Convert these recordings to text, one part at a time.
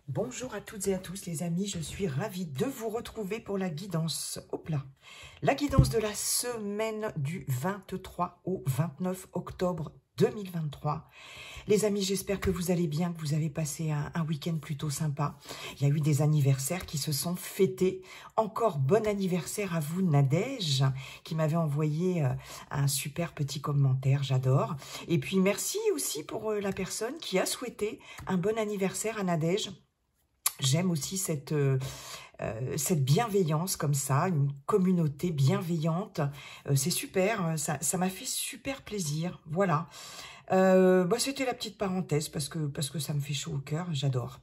Bonjour à toutes et à tous les amis, je suis ravie de vous retrouver pour la guidance, hop là, la guidance de la semaine du 23 au 29 octobre 2023. Les amis, j'espère que vous allez bien, que vous avez passé un week-end plutôt sympa. Il y a eu des anniversaires qui se sont fêtés. Encore bon anniversaire à vous Nadège, qui m'avait envoyé un super petit commentaire, j'adore. Et puis merci aussi pour la personne qui a souhaité un bon anniversaire à Nadège. J'aime aussi cette bienveillance comme ça, une communauté bienveillante. C'est super, ça m'a fait super plaisir. Voilà. C'était la petite parenthèse parce que ça me fait chaud au cœur, j'adore.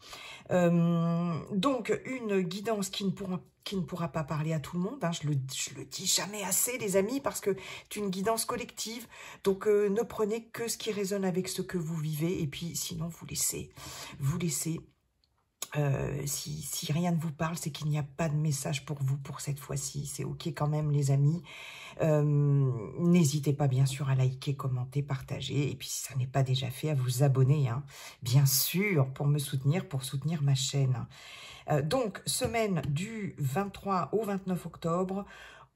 Donc, une guidance qui ne pourra pas parler à tout le monde. Hein, je le dis jamais assez, les amis, parce que c'est une guidance collective. Donc, ne prenez que ce qui résonne avec ce que vous vivez. Et puis, sinon, vous laissez. Si rien ne vous parle, c'est qu'il n'y a pas de message pour vous pour cette fois-ci. C'est ok quand même, les amis. N'hésitez pas, bien sûr, à liker, commenter, partager. Et puis, si ça n'est pas déjà fait, à vous abonner, hein, bien sûr, pour me soutenir, pour soutenir ma chaîne. Donc, semaine du 23 au 29 octobre,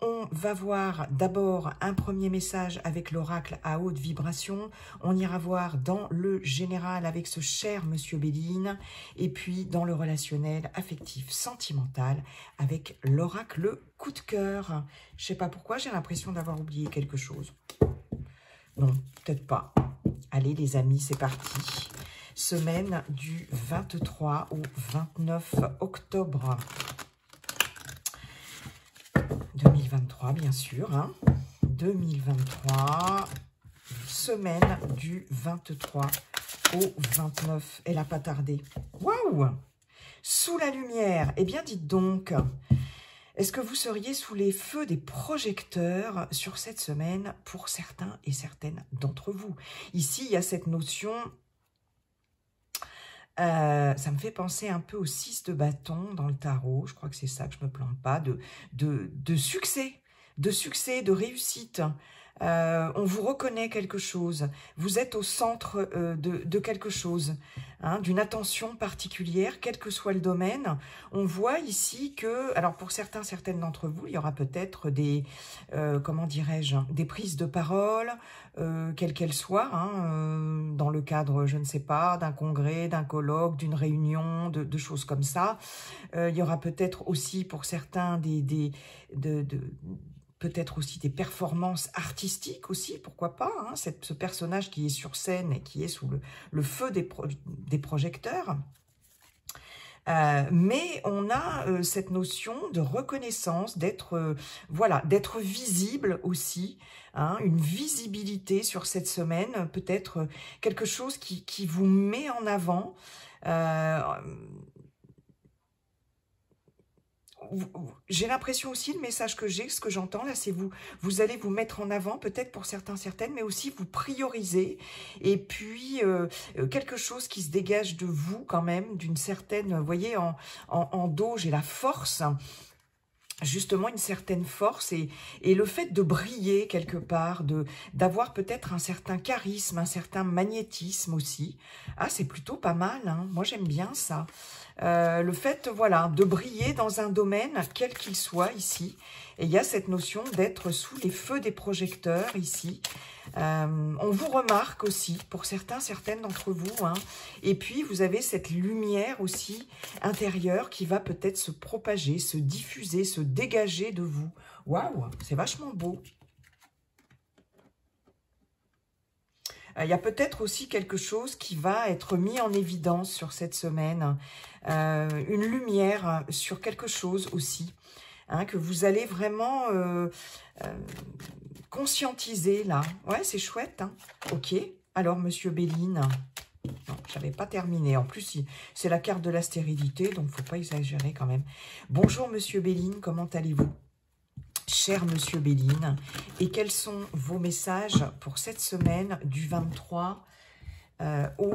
on va voir d'abord un premier message avec l'oracle à haute vibration. On ira voir dans le général avec ce cher Monsieur Béline. Et puis dans le relationnel, affectif, sentimental avec l'oracle coup de cœur. Je sais pas pourquoi, j'ai l'impression d'avoir oublié quelque chose. Non, peut-être pas. Allez les amis, c'est parti. Semaine du 23 au 29 octobre. 2023, bien sûr. Hein. 2023, semaine du 23 au 29. Elle n'a pas tardé. Waouh! Sous la lumière. Eh bien, dites donc, est-ce que vous seriez sous les feux des projecteurs sur cette semaine pour certains et certaines d'entre vous? Ici, il y a cette notion... ça me fait penser un peu au 6 de bâton dans le tarot. Je crois que c'est ça, que je me plante pas. De succès, de réussite. On vous reconnaît quelque chose. Vous êtes au centre de quelque chose, hein, d'une attention particulière, quel que soit le domaine. On voit ici que, alors pour certains, certaines d'entre vous, il y aura peut-être des, comment dirais-je, des prises de parole, quelles qu'elles soient, hein, dans le cadre, je ne sais pas, d'un congrès, d'un colloque, d'une réunion, de choses comme ça. Il y aura peut-être aussi pour certains peut-être aussi des performances artistiques aussi, pourquoi pas, hein, ce personnage qui est sur scène et qui est sous le feu des projecteurs. Mais on a cette notion de reconnaissance, d'être voilà, d'être visible aussi, hein, une visibilité sur cette semaine, peut-être quelque chose qui vous met en avant. J'ai l'impression aussi, le message que j'ai, ce que j'entends là, c'est vous allez vous mettre en avant, peut-être pour certains, certaines, mais aussi vous prioriser. Et puis, quelque chose qui se dégage de vous quand même, d'une certaine, vous voyez, en dos, j'ai la force, justement une certaine force et le fait de briller quelque part, d'avoir peut-être un certain charisme, un certain magnétisme aussi. Ah, c'est plutôt pas mal, hein. Moi j'aime bien ça. Le fait, voilà, de briller dans un domaine, quel qu'il soit ici. Et il y a cette notion d'être sous les feux des projecteurs ici. On vous remarque aussi, pour certains, certaines d'entre vous. Hein. Et puis, vous avez cette lumière aussi intérieure qui va peut-être se propager, se diffuser, se dégager de vous. Waouh, c'est vachement beau. Il y a peut-être aussi quelque chose qui va être mis en évidence sur cette semaine. Une lumière sur quelque chose aussi. Hein, que vous allez vraiment conscientiser là. Ouais, c'est chouette. Hein. Ok. Alors, Monsieur Béline. Non, j'avais pas terminé. En plus, c'est la carte de la stérilité, donc faut pas exagérer quand même. Bonjour, Monsieur Béline. Comment allez-vous? Cher Monsieur Béline, et quels sont vos messages pour cette semaine du 23 au...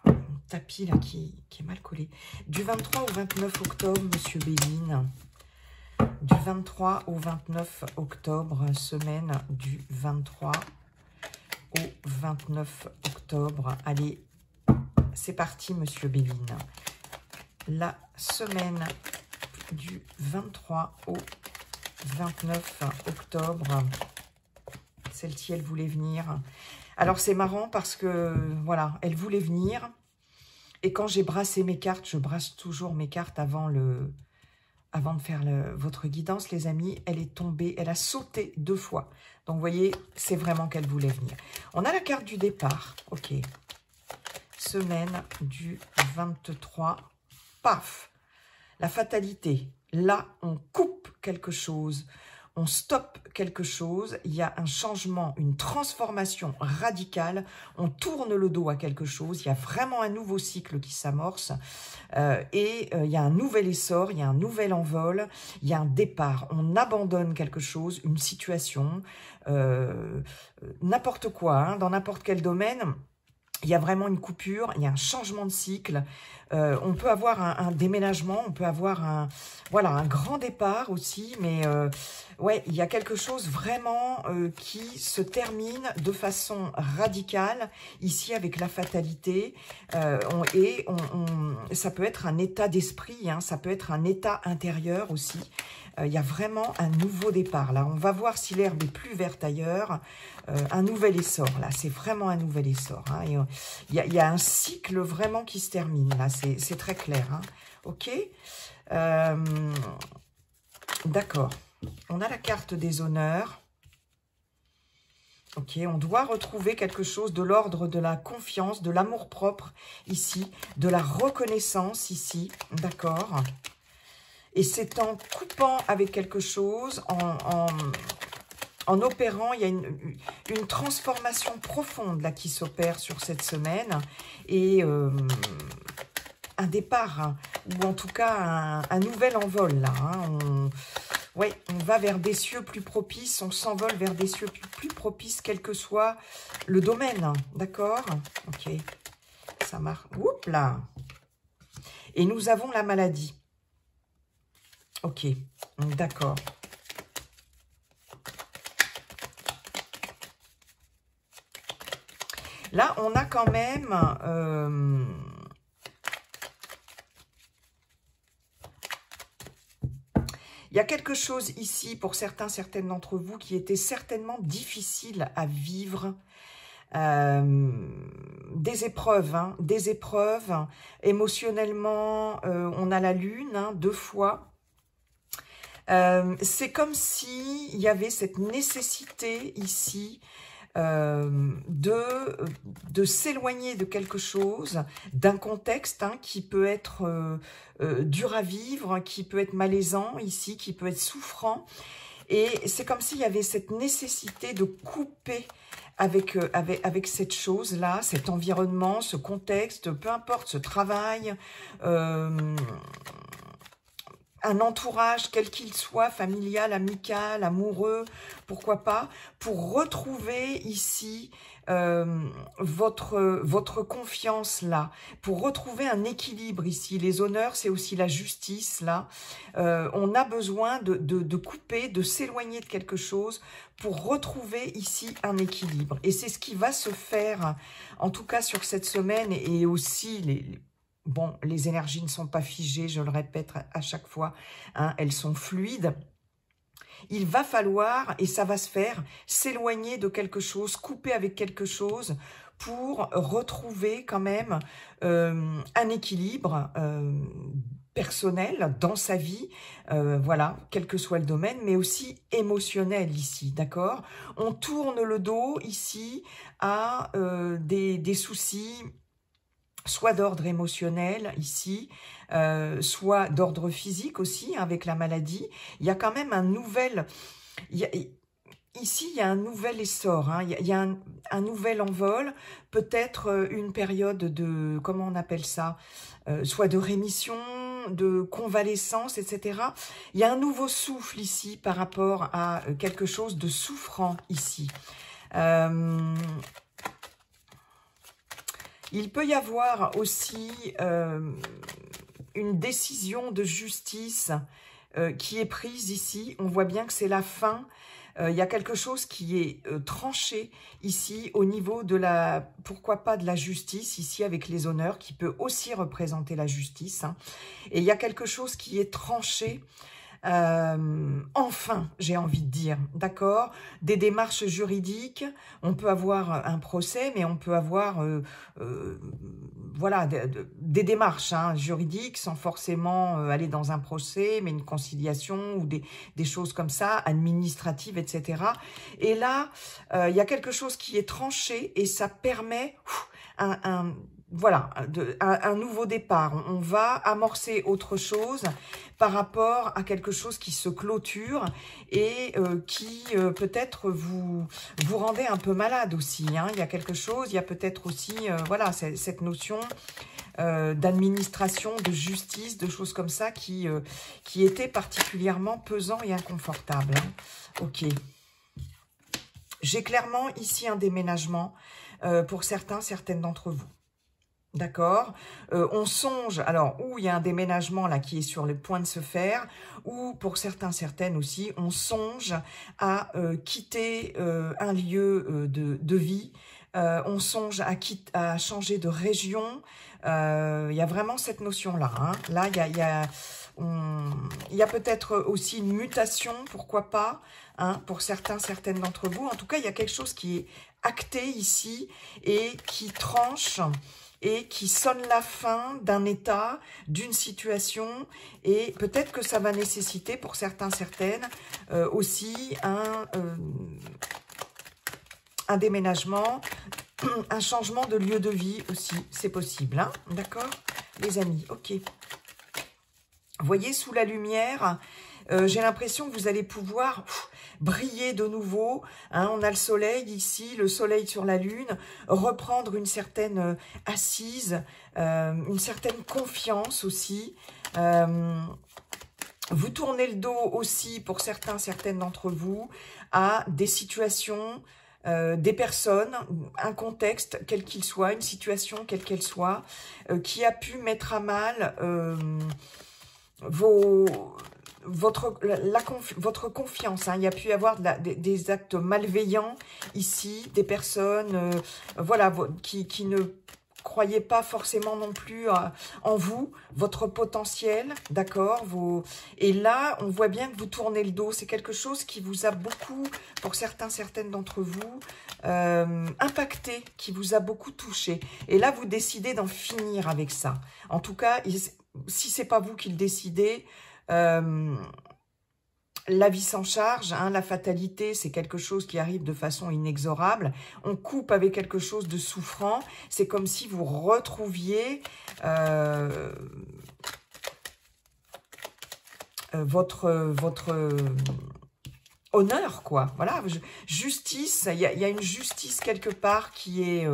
mon tapis là qui est mal collé. Du 23 au 29 octobre, Monsieur Béline. Du 23 au 29 octobre, semaine du 23 au 29 octobre. Allez, c'est parti, Monsieur Béline. la semaine du 23 au 29 octobre. Celle-ci, elle voulait venir. Alors, c'est marrant parce que, voilà, elle voulait venir. Et quand j'ai brassé mes cartes, je brasse toujours mes cartes avant de faire votre guidance, les amis. Elle est tombée, elle a sauté 2 fois. Donc, vous voyez, c'est vraiment qu'elle voulait venir. On a la carte du départ. Ok. Semaine du 23. Paf! La fatalité. Là, on coupe quelque chose. On stoppe quelque chose, il y a un changement, une transformation radicale, on tourne le dos à quelque chose, il y a vraiment un nouveau cycle qui s'amorce et il y a un nouvel essor, il y a un nouvel envol, il y a un départ, on abandonne quelque chose, une situation, n'importe quoi, hein, dans n'importe quel domaine. Il y a vraiment une coupure, il y a un changement de cycle. On peut avoir un déménagement, on peut avoir un grand départ aussi. Mais ouais, il y a quelque chose vraiment qui se termine de façon radicale ici avec la fatalité. Ça peut être un état d'esprit, hein, ça peut être un état intérieur aussi. Il y a vraiment un nouveau départ. Là, on va voir si l'herbe est plus verte ailleurs. Un nouvel essor, là. C'est vraiment un nouvel essor. Hein. Il y a un cycle vraiment qui se termine, là. C'est très clair. Hein. OK. D'accord. On a la carte des honneurs. Ok, on doit retrouver quelque chose de l'ordre de la confiance, de l'amour-propre ici, de la reconnaissance ici. D'accord. Et c'est en coupant avec quelque chose, en opérant, il y a une transformation profonde là qui s'opère sur cette semaine. Et un départ, hein, ou en tout cas un nouvel envol là. Hein, on va vers des cieux plus propices, on s'envole vers des cieux plus propices, quel que soit le domaine. Hein, d'accord? Ok, ça marche. Oups là. Et nous avons la maladie. Ok, d'accord. Là, on a quand même... il y a quelque chose ici, pour certaines d'entre vous, qui était certainement difficile à vivre. Des épreuves, hein, des épreuves. Émotionnellement, on a la lune, hein, 2 fois. C'est comme s'il y avait cette nécessité ici de s'éloigner de quelque chose, d'un contexte hein, qui peut être dur à vivre, qui peut être malaisant ici, qui peut être souffrant. Et c'est comme s'il y avait cette nécessité de couper avec cette chose-là, cet environnement, ce contexte, peu importe, ce travail, un entourage, quel qu'il soit, familial, amical, amoureux, pourquoi pas, pour retrouver ici votre confiance là, pour retrouver un équilibre ici. Les honneurs, c'est aussi la justice là. On a besoin de couper, de s'éloigner de quelque chose pour retrouver ici un équilibre. Et c'est ce qui va se faire, en tout cas sur cette semaine, et aussi bon, les énergies ne sont pas figées, je le répète à chaque fois, hein, elles sont fluides. Il va falloir, et ça va se faire, s'éloigner de quelque chose, couper avec quelque chose pour retrouver quand même un équilibre personnel dans sa vie, voilà, quel que soit le domaine, mais aussi émotionnel ici, d'accord? On tourne le dos ici à des soucis, soit d'ordre émotionnel ici, soit d'ordre physique aussi, avec la maladie. Il y a quand même un nouvel... Ici, il y a un nouvel essor, hein. Il y a un nouvel envol, peut-être une période de... Comment on appelle ça? Soit de rémission, de convalescence, etc. Il y a un nouveau souffle ici par rapport à quelque chose de souffrant ici. Il peut y avoir aussi une décision de justice qui est prise ici. On voit bien que c'est la fin Il y a quelque chose qui est tranché ici au niveau de la, pourquoi pas de la justice, ici avec les honneurs, qui peut aussi représenter la justice. Hein. Et il y a quelque chose qui est tranché, enfin, j'ai envie de dire, d'accord, des démarches juridiques, on peut avoir un procès, mais on peut avoir, voilà, des démarches hein, juridiques sans forcément aller dans un procès, mais une conciliation ou des choses comme ça, administratives, etc. Et là, il y a quelque chose qui est tranché et ça permet voilà, un nouveau départ. On va amorcer autre chose par rapport à quelque chose qui se clôture et qui peut-être vous rendait un peu malade aussi. Hein. Il y a quelque chose, il y a peut-être aussi voilà, cette notion d'administration, de justice, de choses comme ça qui était particulièrement pesant et inconfortable. Hein. Ok. J'ai clairement ici un déménagement pour certaines d'entre vous. D'accord, on songe, alors, où il y a un déménagement là qui est sur le point de se faire, ou pour certaines aussi, on songe à quitter un lieu de vie, on songe à changer de région, il y a vraiment cette notion-là. Hein. Là, il y a peut-être aussi une mutation, pourquoi pas, hein, pour certaines d'entre vous. En tout cas, il y a quelque chose qui est acté ici et qui tranche et qui sonne la fin d'un état, d'une situation, et peut-être que ça va nécessiter pour certaines aussi un déménagement, un changement de lieu de vie aussi, c'est possible, hein, d'accord, les amis, ok. Voyez, sous la lumière, j'ai l'impression que vous allez pouvoir briller de nouveau. Hein, on a le soleil ici, le soleil sur la lune, reprendre une certaine assise, une certaine confiance aussi. Vous tournez le dos aussi, pour certaines d'entre vous, à des situations, des personnes, un contexte, quel qu'il soit, une situation, quelle qu'elle soit, qui a pu mettre à mal votre confiance. Hein. Il y a pu y avoir des actes malveillants ici, des personnes voilà, qui ne croyaient pas forcément non plus en vous, votre potentiel, d'accord. Et là, on voit bien que vous tournez le dos. C'est quelque chose qui vous a beaucoup, pour certaines d'entre vous, impacté, qui vous a beaucoup touché. Et là, vous décidez d'en finir avec ça. En tout cas, si c'est pas vous qui le décidez, la vie s'en charge, hein, la fatalité, c'est quelque chose qui arrive de façon inexorable. On coupe avec quelque chose de souffrant. C'est comme si vous retrouviez votre honneur, quoi. Voilà, justice, il y a une justice quelque part qui est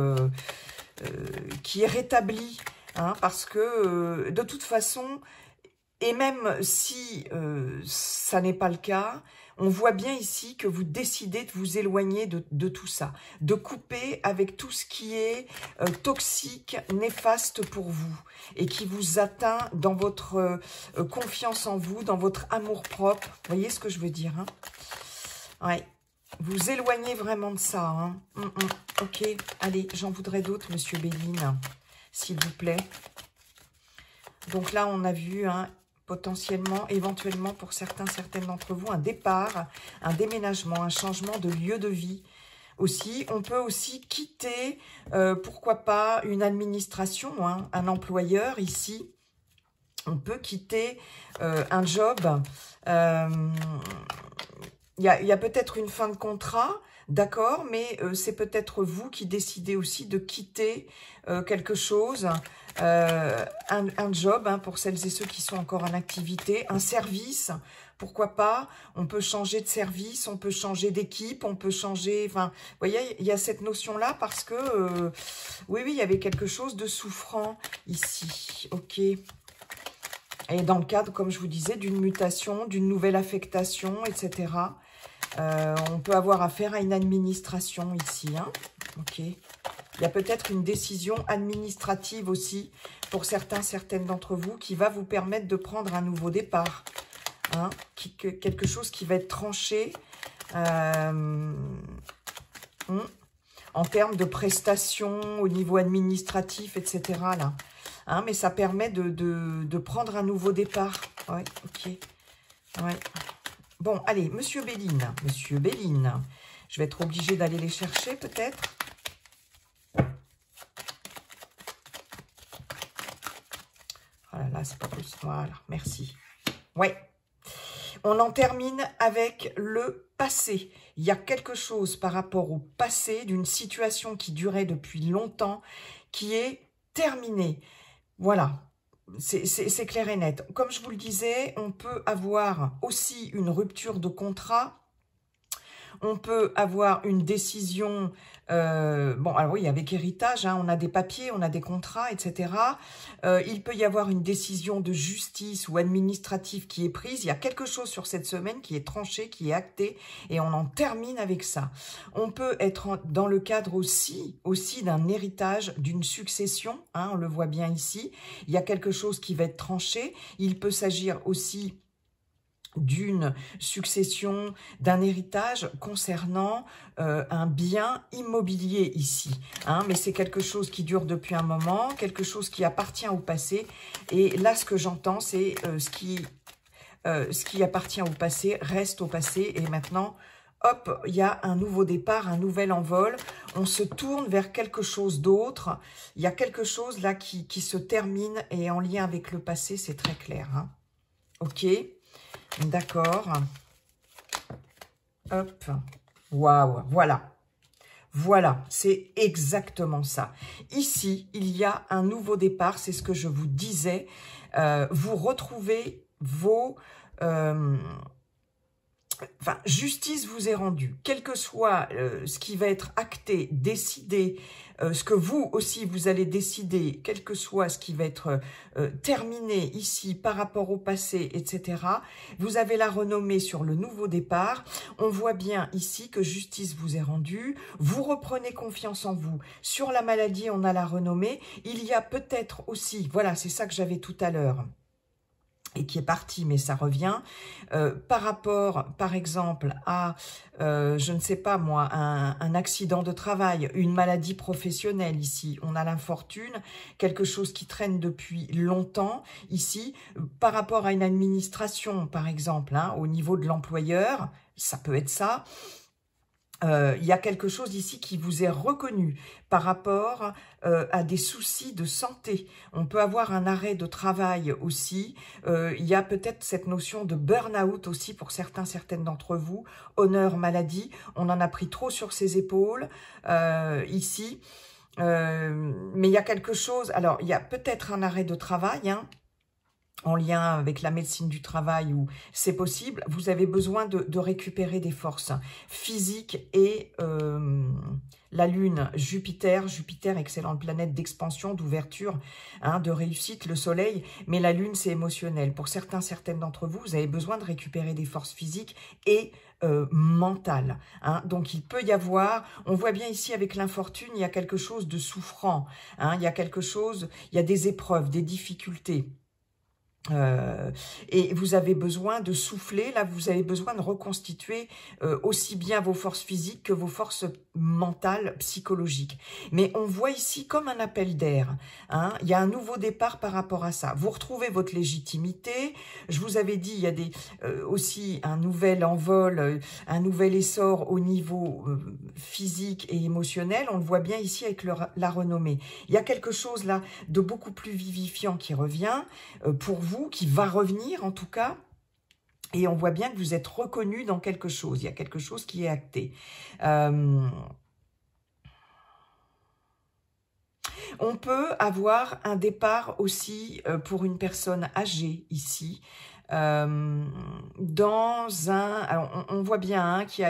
rétablie, hein, parce que de toute façon, et même si ça n'est pas le cas, on voit bien ici que vous décidez de vous éloigner de tout ça, de couper avec tout ce qui est toxique, néfaste pour vous et qui vous atteint dans votre confiance en vous, dans votre amour-propre. Vous voyez ce que je veux dire, hein? Ouais. Vous éloignez vraiment de ça. Hein. Ok, allez, j'en voudrais d'autres, Monsieur Béline, s'il vous plaît. Donc là, on a vu... Hein, potentiellement, éventuellement, pour certaines d'entre vous, un départ, un déménagement, un changement de lieu de vie. Aussi, on peut aussi quitter, pourquoi pas, une administration, hein, un employeur ici. On peut quitter un job. Il y a peut-être une fin de contrat, d'accord, mais c'est peut-être vous qui décidez aussi de quitter quelque chose, un job, hein, pour celles et ceux qui sont encore en activité, un service, pourquoi pas, on peut changer de service, on peut changer d'équipe, on peut changer, enfin, vous voyez, il y a cette notion-là parce que, oui, il y avait quelque chose de souffrant ici, ok. Et dans le cadre, comme je vous disais, d'une mutation, d'une nouvelle affectation, etc., on peut avoir affaire à une administration ici, hein, ok. Il y a peut-être une décision administrative aussi pour certaines d'entre vous qui va vous permettre de prendre un nouveau départ. Hein, quelque chose qui va être tranché En termes de prestations au niveau administratif, etc. Là. Hein, mais ça permet de prendre un nouveau départ. Ouais, ok. Ouais. Bon, allez, Monsieur Béline. Monsieur Béline. Je vais être obligée d'aller les chercher, peut-être. Oh là là, c'est pas possible. Voilà, merci. Ouais. On en termine avec le passé. Il y a quelque chose par rapport au passé, d'une situation qui durait depuis longtemps, qui est terminée. Voilà, c'est clair et net. Comme je vous le disais, on peut avoir aussi une rupture de contrat. On peut avoir une décision, bon, alors oui, avec héritage, hein, on a des papiers, on a des contrats, etc. Il peut y avoir une décision de justice ou administrative qui est prise. Il y a quelque chose sur cette semaine qui est tranché, qui est acté, et on en termine avec ça. On peut être dans le cadre aussi d'un héritage, d'une succession, hein, on le voit bien ici. Il y a quelque chose qui va être tranché. Il peut s'agir aussi d'une succession, d'un héritage concernant un bien immobilier ici. Hein, mais c'est quelque chose qui dure depuis un moment, quelque chose qui appartient au passé. Et là, ce que j'entends, c'est ce qui appartient au passé reste au passé. Et maintenant, hop, il y a un nouveau départ, un nouvel envol. On se tourne vers quelque chose d'autre. Il y a quelque chose là qui se termine et en lien avec le passé, c'est très clair. Hein. Ok. D'accord. Hop. Waouh. Voilà. Voilà. C'est exactement ça. Ici, il y a un nouveau départ. C'est ce que je vous disais. Vous retrouvez vos... Enfin, justice vous est rendue, quel que soit ce qui va être acté, décidé, ce que vous aussi vous allez décider, quel que soit ce qui va être terminé ici par rapport au passé, etc. Vous avez la renommée sur le nouveau départ. On voit bien ici que justice vous est rendue. Vous reprenez confiance en vous. Sur la maladie, on a la renommée. Il y a peut-être aussi, voilà, c'est ça que j'avais tout à l'heure, et qui est parti, mais ça revient, par rapport, par exemple, à, je ne sais pas moi, un accident de travail, une maladie professionnelle ici, on a l'infortune, quelque chose qui traîne depuis longtemps ici, par rapport à une administration, par exemple, hein, au niveau de l'employeur, ça peut être ça. Il y a quelque chose ici qui vous est reconnu par rapport à des soucis de santé. On peut avoir un arrêt de travail aussi. Il y a peut-être cette notion de burn-out aussi pour certaines d'entre vous. Honneur, maladie. On en a pris trop sur ses épaules ici. Mais il y a quelque chose... Alors, il y a peut-être un arrêt de travail, hein, en lien avec la médecine du travail où c'est possible, vous avez besoin de récupérer des forces physiques et la Lune, Jupiter, excellente planète d'expansion, d'ouverture, hein, de réussite, le Soleil, mais la Lune, c'est émotionnel. Pour certaines d'entre vous, vous avez besoin de récupérer des forces physiques et mentales. Hein. Donc, il peut y avoir, on voit bien ici avec l'infortune, il y a quelque chose de souffrant, hein, il y a quelque chose, il y a des épreuves, des difficultés. Et vous avez besoin de souffler, là vous avez besoin de reconstituer aussi bien vos forces physiques que vos forces mentales, psychologiques. Mais on voit ici comme un appel d'air, hein, il y a un nouveau départ par rapport à ça. Vous retrouvez votre légitimité, je vous avais dit, il y a des, aussi un nouvel envol, un nouvel essor au niveau physique et émotionnel, on le voit bien ici avec la renommée. Il y a quelque chose là de beaucoup plus vivifiant qui revient pour vous, qui va revenir en tout cas, et on voit bien que vous êtes reconnu dans quelque chose, il y a quelque chose qui est acté. On peut avoir un départ aussi pour une personne âgée ici, dans un... Alors, on voit bien hein, qu'il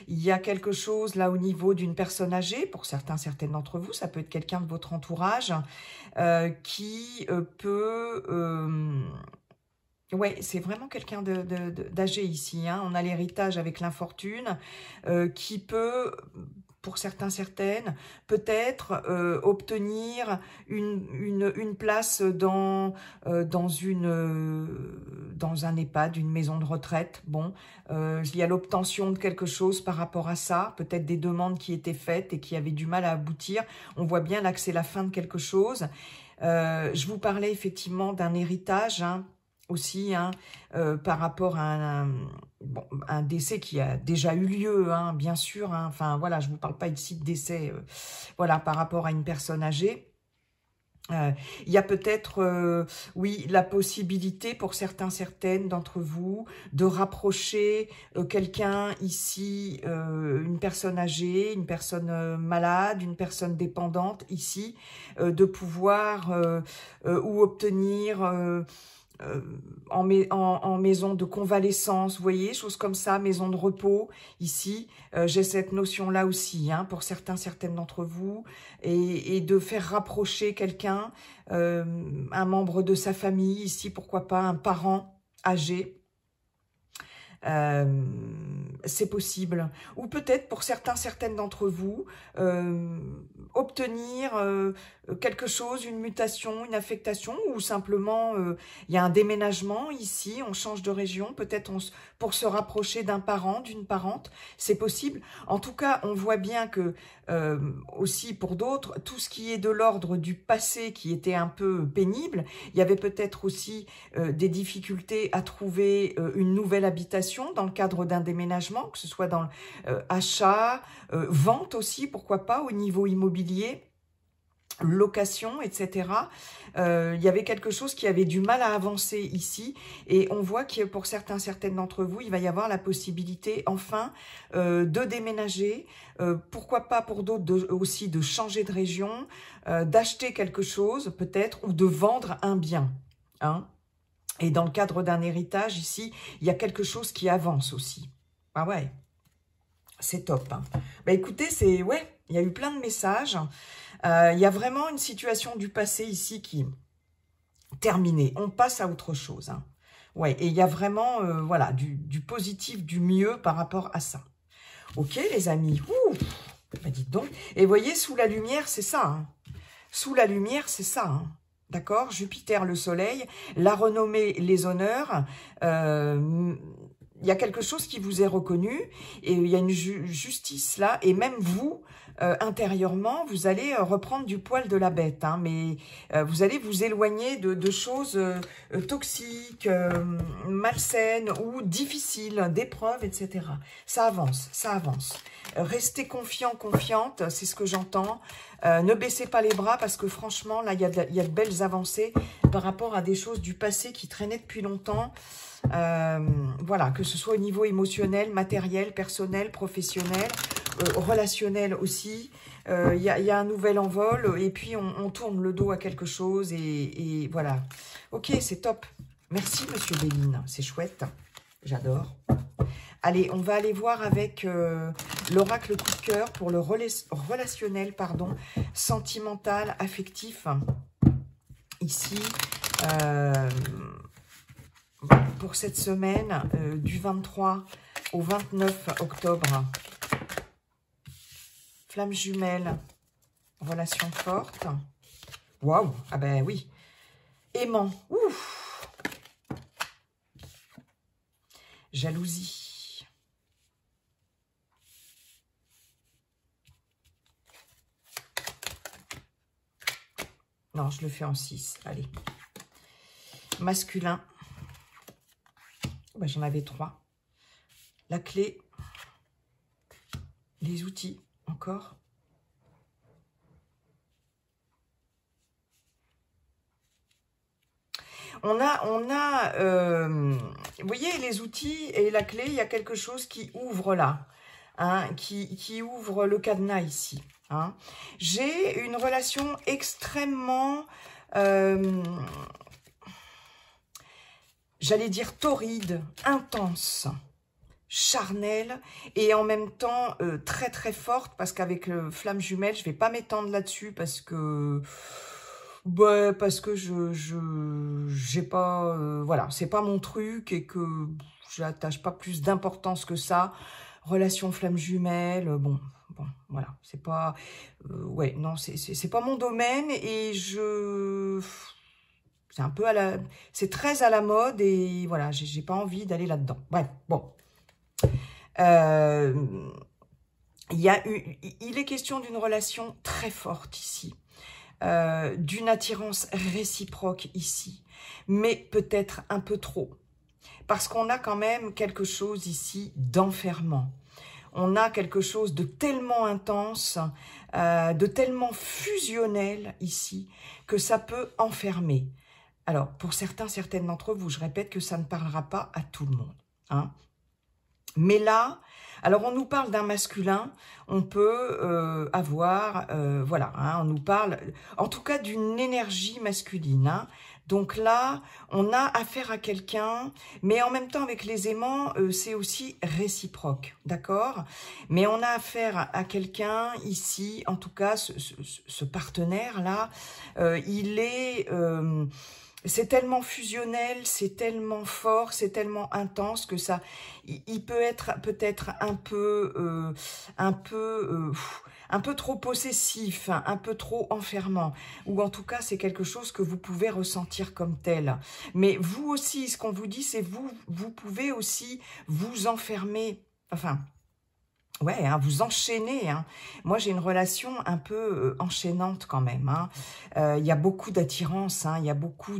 y a quelque chose là au niveau d'une personne âgée, pour certaines d'entre vous, ça peut être quelqu'un de votre entourage, qui peut... ouais, c'est vraiment quelqu'un d'âgé ici, hein. On a l'héritage avec l'infortune, qui peut pour certains, certaines, peut-être obtenir une place dans un EHPAD, une maison de retraite. Bon, il y a l'obtention de quelque chose par rapport à ça, peut-être des demandes qui étaient faites et qui avaient du mal à aboutir. On voit bien là que c'est la fin de quelque chose. Je vous parlais effectivement d'un héritage, hein, aussi, hein, par rapport à un décès qui a déjà eu lieu, hein, bien sûr. Hein, enfin, voilà, je ne vous parle pas ici de décès, voilà, par rapport à une personne âgée. Il y a peut-être, oui, la possibilité pour certains, certaines d'entre vous de rapprocher quelqu'un ici, une personne âgée, une personne malade, une personne dépendante ici, de pouvoir ou obtenir en maison de convalescence, vous voyez, choses comme ça, maison de repos, ici, j'ai cette notion-là aussi, hein, pour certains, certaines d'entre vous, et de faire rapprocher quelqu'un, un membre de sa famille, ici, pourquoi pas, un parent âgé, c'est possible. Ou peut-être pour certains, certaines d'entre vous, obtenir quelque chose, une mutation, une affectation, ou simplement il y a un déménagement ici, on change de région, peut-être pour se rapprocher d'un parent, d'une parente, c'est possible. En tout cas, on voit bien que aussi pour d'autres, tout ce qui est de l'ordre du passé qui était un peu pénible, il y avait peut-être aussi des difficultés à trouver une nouvelle habitation dans le cadre d'un déménagement, que ce soit dans achat, vente aussi, pourquoi pas, au niveau immobilier, location, etc. Il y avait quelque chose qui avait du mal à avancer ici, et on voit que pour certains, certaines d'entre vous, il va y avoir la possibilité enfin de déménager, pourquoi pas pour d'autres aussi de changer de région, d'acheter quelque chose peut-être, ou de vendre un bien, hein. Et dans le cadre d'un héritage ici, il y a quelque chose qui avance aussi. Ah ouais, c'est top, hein. Bah écoutez, ouais, il y a eu plein de messages. Il y a vraiment une situation du passé ici qui est terminée. On passe à autre chose, hein. Ouais, et il y a vraiment voilà, du positif, du mieux par rapport à ça. Ok, les amis. Ouh, bah dites donc. Et vous voyez, sous la lumière, c'est ça, hein. Sous la lumière, c'est ça, hein. D'accord? Jupiter, le soleil, la renommée, les honneurs. Il y a quelque chose qui vous est reconnu et il y a une justice là. Et même vous, intérieurement, vous allez reprendre du poil de la bête. Hein, mais vous allez vous éloigner de choses toxiques, malsaines ou difficiles, d'épreuves, etc. Ça avance, ça avance. Restez confiant, confiante, c'est ce que j'entends. Ne baissez pas les bras parce que franchement, là, il y a de belles avancées par rapport à des choses du passé qui traînaient depuis longtemps. Voilà, que ce soit au niveau émotionnel, matériel, personnel, professionnel, relationnel aussi. Il y a un nouvel envol et puis on tourne le dos à quelque chose et voilà. Ok, c'est top. Merci, Monsieur Béline. C'est chouette. J'adore. Allez, on va aller voir avec l'oracle coup de cœur pour le relationnel, pardon, sentimental, affectif. Ici, pour cette semaine, du 23 au 29 octobre. Flamme jumelle, relation forte. Waouh, ah ben oui. Aimant, ouf. Jalousie. Non, je le fais en 6. Allez. Masculin. Ben, j'en avais 3. La clé. Les outils. Encore. On a vous voyez, les outils et la clé, il y a quelque chose qui ouvre là. Hein, qui ouvre le cadenas ici. Hein. J'ai une relation extrêmement, j'allais dire torride, intense, charnelle et en même temps très très forte parce qu'avec le flamme jumelle, je vais pas m'étendre là-dessus parce que j'ai pas voilà, c'est pas mon truc et que j'attache pas plus d'importance que ça. Relation flamme jumelle, bon, bon, voilà, c'est pas... ouais, non, c'est pas mon domaine, et c'est un peu à la... C'est très à la mode, et voilà, j'ai pas envie d'aller là-dedans. Bref, bon. Il est question d'une relation très forte ici. D'une attirance réciproque ici, mais peut-être un peu trop, parce qu'on a quand même quelque chose ici d'enfermant. On a quelque chose de tellement intense, de tellement fusionnel ici, que ça peut enfermer. Alors, pour certaines d'entre vous, je répète que ça ne parlera pas à tout le monde, hein. Mais là, alors on nous parle d'un masculin, on peut avoir, voilà, hein, on nous parle en tout cas d'une énergie masculine, hein. Donc là, on a affaire à quelqu'un, mais en même temps avec les aimants, c'est aussi réciproque, d'accord? Mais on a affaire à quelqu'un ici, en tout cas ce partenaire-là, il est... c'est tellement fusionnel, c'est tellement fort, c'est tellement intense que ça, il peut être peut-être un peu trop possessif, un peu trop enfermant, ou en tout cas c'est quelque chose que vous pouvez ressentir comme tel. Mais vous aussi, ce qu'on vous dit, c'est vous pouvez aussi vous enfermer, enfin... ouais, hein, vous enchaînez, hein. Moi, j'ai une relation un peu enchaînante quand même, hein. Il y a beaucoup d'attirance, hein, il y a beaucoup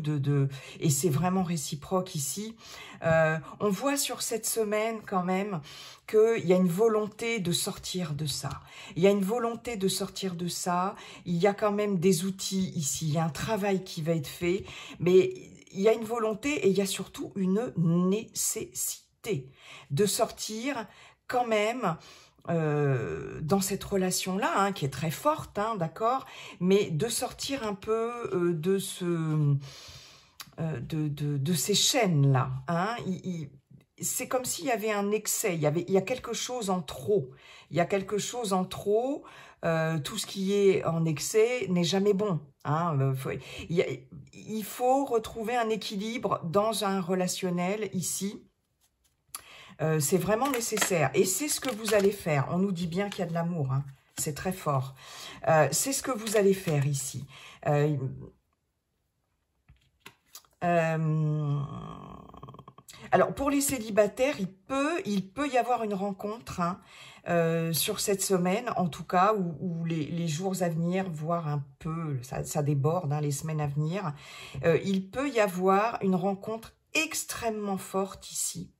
et c'est vraiment réciproque ici. On voit sur cette semaine quand même qu'il y a une volonté de sortir de ça. Il y a une volonté de sortir de ça. Il y a quand même des outils ici. Il y a un travail qui va être fait. Mais il y a une volonté et il y a surtout une nécessité de sortir quand même dans cette relation-là, hein, qui est très forte, hein, d'accord, mais de sortir un peu de ces chaînes-là, hein. C'est comme s'il y avait un excès, il y a quelque chose en trop, il y a quelque chose en trop, tout ce qui est en excès n'est jamais bon, hein. Il faut retrouver un équilibre dans un relationnel ici. C'est vraiment nécessaire. Et c'est ce que vous allez faire. On nous dit bien qu'il y a de l'amour, hein. C'est très fort. C'est ce que vous allez faire ici. Alors, pour les célibataires, il peut y avoir une rencontre, hein, sur cette semaine, en tout cas, ou les jours à venir, voire un peu, ça déborde, hein, les semaines à venir. Il peut y avoir une rencontre extrêmement forte ici.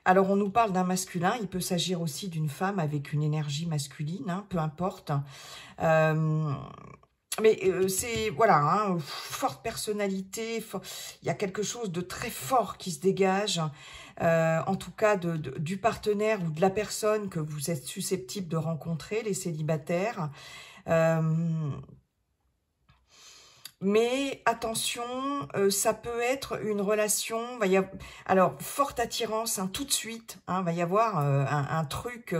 Alors, on nous parle d'un masculin, il peut s'agir aussi d'une femme avec une énergie masculine, hein, peu importe. Mais c'est, voilà, hein, forte personnalité, il y a quelque chose de très fort qui se dégage, en tout cas du partenaire ou de la personne que vous êtes susceptible de rencontrer, les célibataires. Mais attention, ça peut être une relation, alors forte attirance, hein, tout de suite, hein, va y avoir un truc,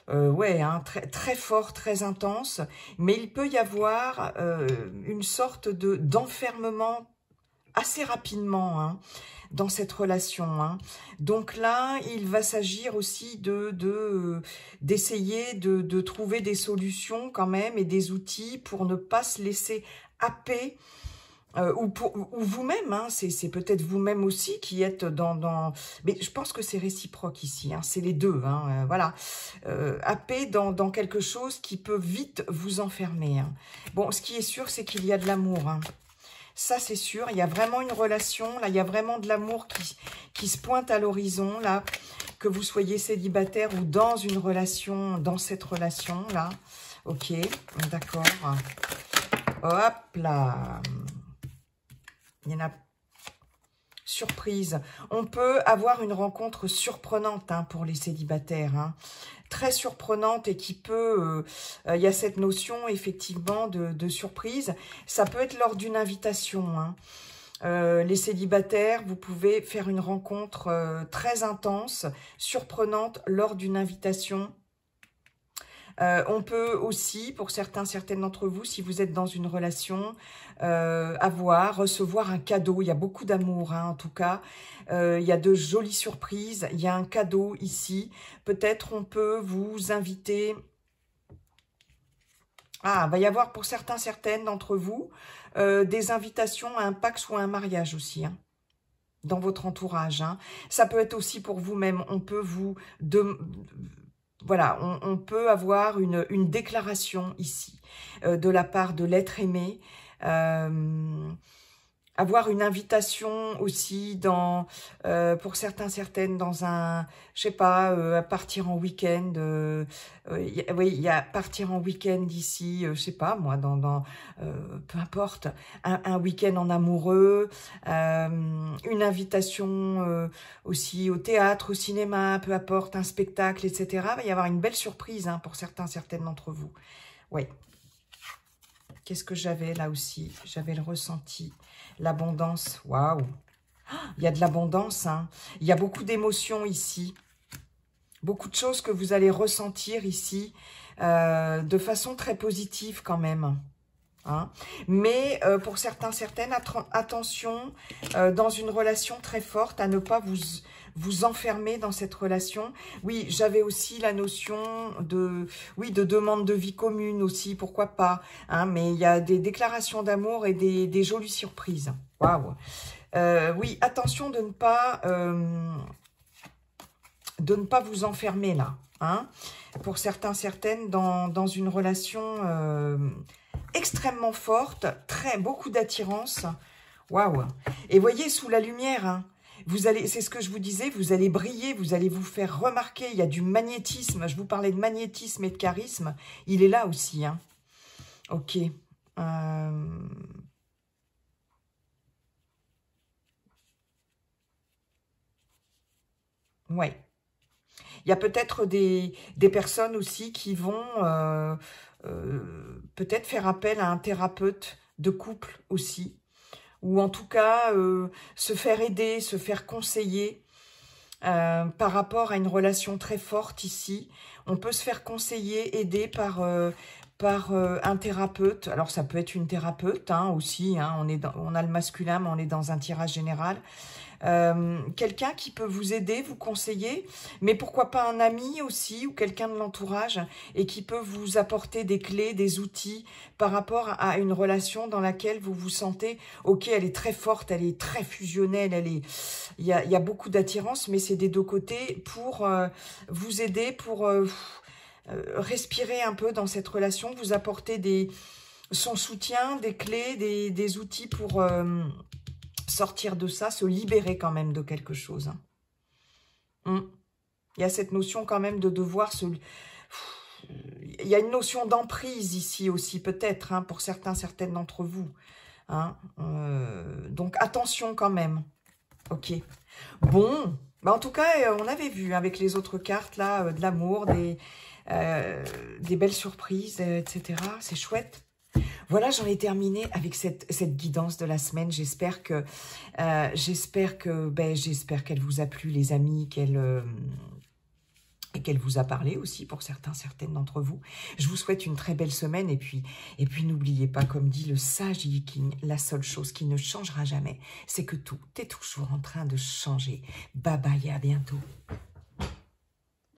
ouais, hein, très fort, très intense, mais il peut y avoir une sorte d'enfermement assez rapidement, hein, dans cette relation, hein. Donc là, il va s'agir aussi d'essayer de trouver des solutions quand même et des outils pour ne pas se laisser happer, ou vous-même, hein, c'est peut-être vous-même aussi qui êtes mais je pense que c'est réciproque ici, hein, c'est les deux, hein, voilà, happé dans quelque chose qui peut vite vous enfermer, hein. Bon, ce qui est sûr, c'est qu'il y a de l'amour, hein. Ça, c'est sûr, il y a vraiment une relation, là, il y a vraiment de l'amour qui se pointe à l'horizon, là, que vous soyez célibataire ou dans une relation, dans cette relation-là. Ok, d'accord. Hop là. Il y en a... Surprise. On peut avoir une rencontre surprenante, hein, pour les célibataires, hein. Très surprenante et qui peut... il y a cette notion, effectivement, de surprise. Ça peut être lors d'une invitation, hein. Les célibataires, vous pouvez faire une rencontre très intense, surprenante, lors d'une invitation. On peut aussi, pour certaines d'entre vous, si vous êtes dans une relation, recevoir un cadeau. Il y a beaucoup d'amour, hein, en tout cas. Il y a de jolies surprises. Il y a un cadeau ici. Peut-être on peut vous inviter Ah, il va y avoir pour certains, certaines d'entre vous, des invitations à un Pacs ou à un mariage aussi, hein, dans votre entourage. Hein. Ça peut être aussi pour vous-même. On peut vous... Voilà, on peut avoir une déclaration ici de la part de l'être aimé. Avoir une invitation aussi dans, pour certains, certaines, dans un, je sais pas, à partir en week-end. Oui, il y a partir en week-end ici, je sais pas, moi, peu importe, un week-end en amoureux, une invitation aussi au théâtre, au cinéma, peu importe, un spectacle, etc. Il va y avoir une belle surprise hein, pour certains, certaines d'entre vous. Oui. Qu'est-ce que j'avais là aussi? J'avais le ressenti. L'abondance, waouh! Il y a de l'abondance, hein. Il y a beaucoup d'émotions ici. Beaucoup de choses que vous allez ressentir ici de façon très positive quand même. Hein. Mais pour certains, certaines, attention dans une relation très forte à ne pas vous enfermer dans cette relation. Oui, j'avais aussi la notion de demande de vie commune aussi, pourquoi pas. Hein, mais il y a des déclarations d'amour et des jolies surprises. Waouh. Oui, attention de ne pas vous enfermer là. Hein, pour certains, certaines, dans une relation extrêmement forte, beaucoup d'attirance. Waouh. Et voyez, sous la lumière, hein, vous allez, c'est ce que je vous disais, vous allez briller, vous allez vous faire remarquer. Il y a du magnétisme. Je vous parlais de magnétisme et de charisme. Il est là aussi. Hein. Ok. Ouais. Il y a peut-être des personnes aussi qui vont peut-être faire appel à un thérapeute de couple aussi. Ou en tout cas, se faire aider, se faire conseiller par rapport à une relation très forte ici. On peut se faire conseiller, aider par un thérapeute. Alors, ça peut être une thérapeute hein, aussi. Hein, on a le masculin, mais on est dans un tirage général. Quelqu'un qui peut vous aider, vous conseiller, mais pourquoi pas un ami aussi ou quelqu'un de l'entourage et qui peut vous apporter des clés, des outils par rapport à une relation dans laquelle vous vous sentez, ok, elle est très forte, elle est très fusionnelle, il y a beaucoup d'attirance, mais c'est des deux côtés pour vous aider, pour respirer un peu dans cette relation, vous apporter son soutien, des clés, des outils pour... sortir de ça, se libérer quand même de quelque chose. Il y a cette notion quand même de devoir se... Il y a une notion d'emprise ici aussi, peut-être, hein, pour certains, certaines d'entre vous. Hein. Donc, attention quand même. Ok. Bon, bah, en tout cas, on avait vu avec les autres cartes, là, de l'amour, des belles surprises, etc. C'est chouette. Voilà, j'en ai terminé avec cette guidance de la semaine. J'espère qu'elle vous a plu, les amis, et qu'elle vous a parlé aussi pour certains, certaines d'entre vous. Je vous souhaite une très belle semaine et puis n'oubliez pas, comme dit le sage Viking, la seule chose qui ne changera jamais, c'est que tout est toujours en train de changer. Bye bye et à bientôt.